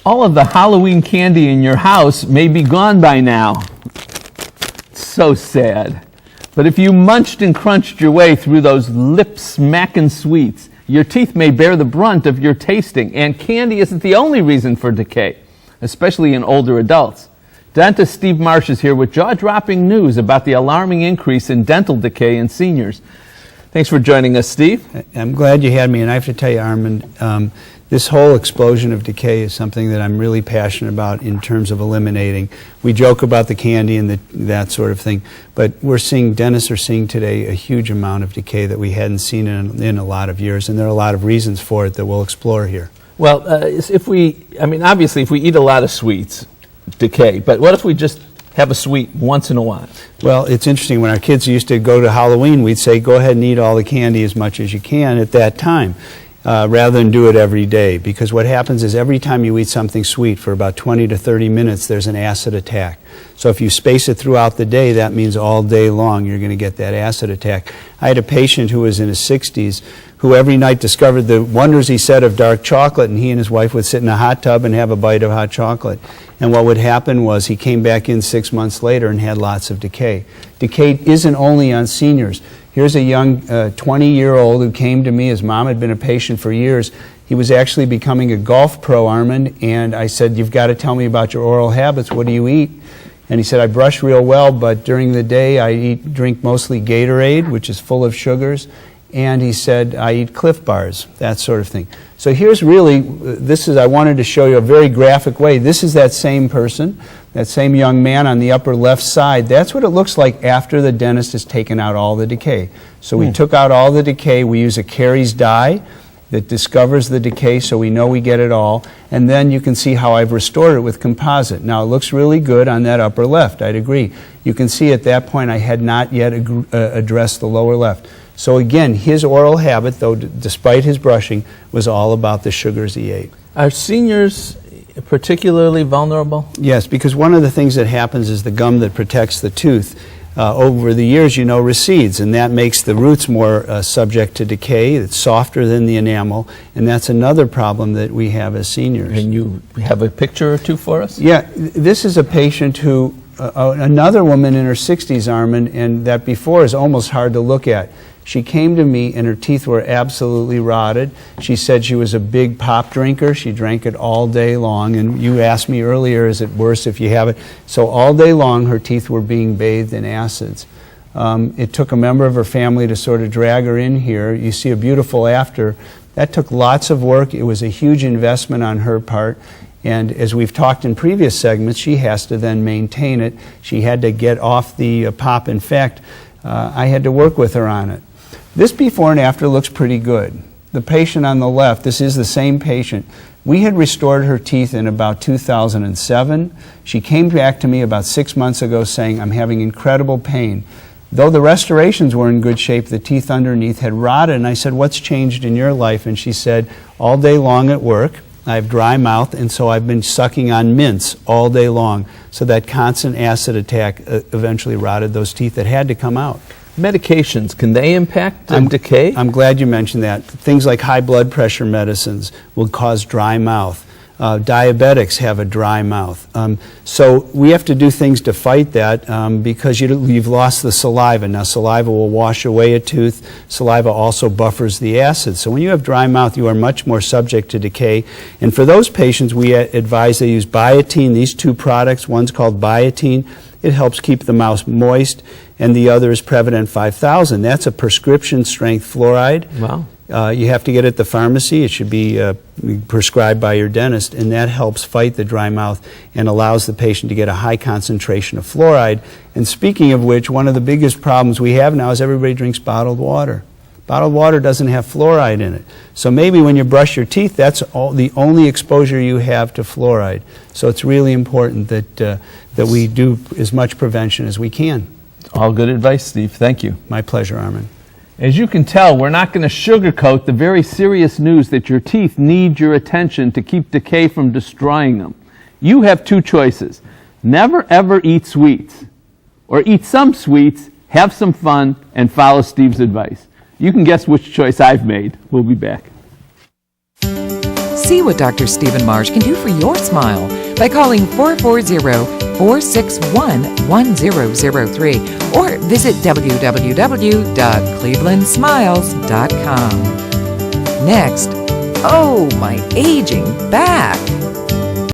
All of the Halloween candy in your house may be gone by now. So sad. But if you munched and crunched your way through those lip-smacking sweets, your teeth may bear the brunt of your tasting, and candy isn't the only reason for decay, especially in older adults. Dentist Steve Marsh is here with jaw-dropping news about the alarming increase in dental decay in seniors. Thanks for joining us, Steve. I'm glad you had me, and I have to tell you, Armand, this whole explosion of decay is something that I'm really passionate about in terms of eliminating. We joke about the candy and that sort of thing, but dentists are seeing today a huge amount of decay that we hadn't seen in a lot of years, and there are a lot of reasons for it that we'll explore here. Well, obviously, if we eat a lot of sweets, decay, but what if we just have a sweet once in a while? Well, it's interesting. When our kids used to go to Halloween, we'd say, go ahead and eat all the candy as much as you can at that time. Rather than do it every day, because what happens is every time you eat something sweet for about 20 to 30 minutes, there's an acid attack. So if you space it throughout the day, that means all day long you're going to get that acid attack. I had a patient who was in his 60s who every night discovered the wonders, he said, of dark chocolate, and he and his wife would sit in a hot tub and have a bite of hot chocolate. And what would happen was he came back in 6 months later and had lots of decay. Decay isn't only on seniors. Here's a young 20-year-old who came to me. His mom had been a patient for years. He was actually becoming a golf pro, Armand, and I said, you've got to tell me about your oral habits. What do you eat? And he said, I brush real well, but during the day I drink mostly Gatorade, which is full of sugars, and he said, I eat Cliff Bars, that sort of thing. So here's really, I wanted to show you a very graphic way. This is that same person, that same young man on the upper left side. That's what it looks like after the dentist has taken out all the decay. So we took out all the decay. We use a caries dye that discovers the decay so we know we get it all. And then you can see how I've restored it with composite. Now it looks really good on that upper left, I'd agree. You can see at that point I had not yet addressed the lower left. So again, his oral habit, though, despite his brushing, was all about the sugars he ate. Are seniors particularly vulnerable? Yes, because one of the things that happens is the gum that protects the tooth over the years, recedes, and that makes the roots more subject to decay. It's softer than the enamel, and that's another problem that we have as seniors. And you have a picture or two for us? Yeah, this is a patient who, another woman in her 60s, Armand, and that before is almost hard to look at. She came to me and her teeth were absolutely rotted. She said she was a big pop drinker. She drank it all day long. And you asked me earlier, is it worse if you have it? So all day long her teeth were being bathed in acids. It took a member of her family to sort of drag her in here. You see a beautiful after. That took lots of work. It was a huge investment on her part. And as we've talked in previous segments, she has to then maintain it. She had to get off the pop. In fact, I had to work with her on it. This before and after looks pretty good. The patient on the left, this is the same patient. We had restored her teeth in about 2007. She came back to me about 6 months ago saying, I'm having incredible pain. Though the restorations were in good shape, the teeth underneath had rotted, and I said, what's changed in your life? And she said, all day long at work, I have dry mouth, and so I've been sucking on mints all day long. So that constant acid attack eventually rotted those teeth that had to come out. Medications, can they impact decay? I'm glad you mentioned that. Things like high blood pressure medicines will cause dry mouth. Diabetics have a dry mouth. So we have to do things to fight that because you've lost the saliva. Now saliva will wash away a tooth. Saliva also buffers the acid. So when you have dry mouth, you are much more subject to decay. And for those patients, we advise they use biotin, these two products. One's called biotin. It helps keep the mouth moist, and the other is Prevident 5000. That's a prescription strength fluoride. Wow. You have to get it at the pharmacy. It should be prescribed by your dentist, and that helps fight the dry mouth and allows the patient to get a high concentration of fluoride. And speaking of which, one of the biggest problems we have now is everybody drinks bottled water. Bottled water doesn't have fluoride in it. So maybe when you brush your teeth, that's the only exposure you have to fluoride. So it's really important that we do as much prevention as we can. All good advice, Steve. Thank you. My pleasure, Armand. As you can tell, we're not going to sugarcoat the very serious news that your teeth need your attention to keep decay from destroying them. You have two choices. Never ever eat sweets, or eat some sweets, have some fun, and follow Steve's advice. You can guess which choice I've made. We'll be back. See what Dr. Stephen Marsh can do for your smile by calling 440-461-1003 or visit www.clevelandsmiles.com. Next, oh, my aging back.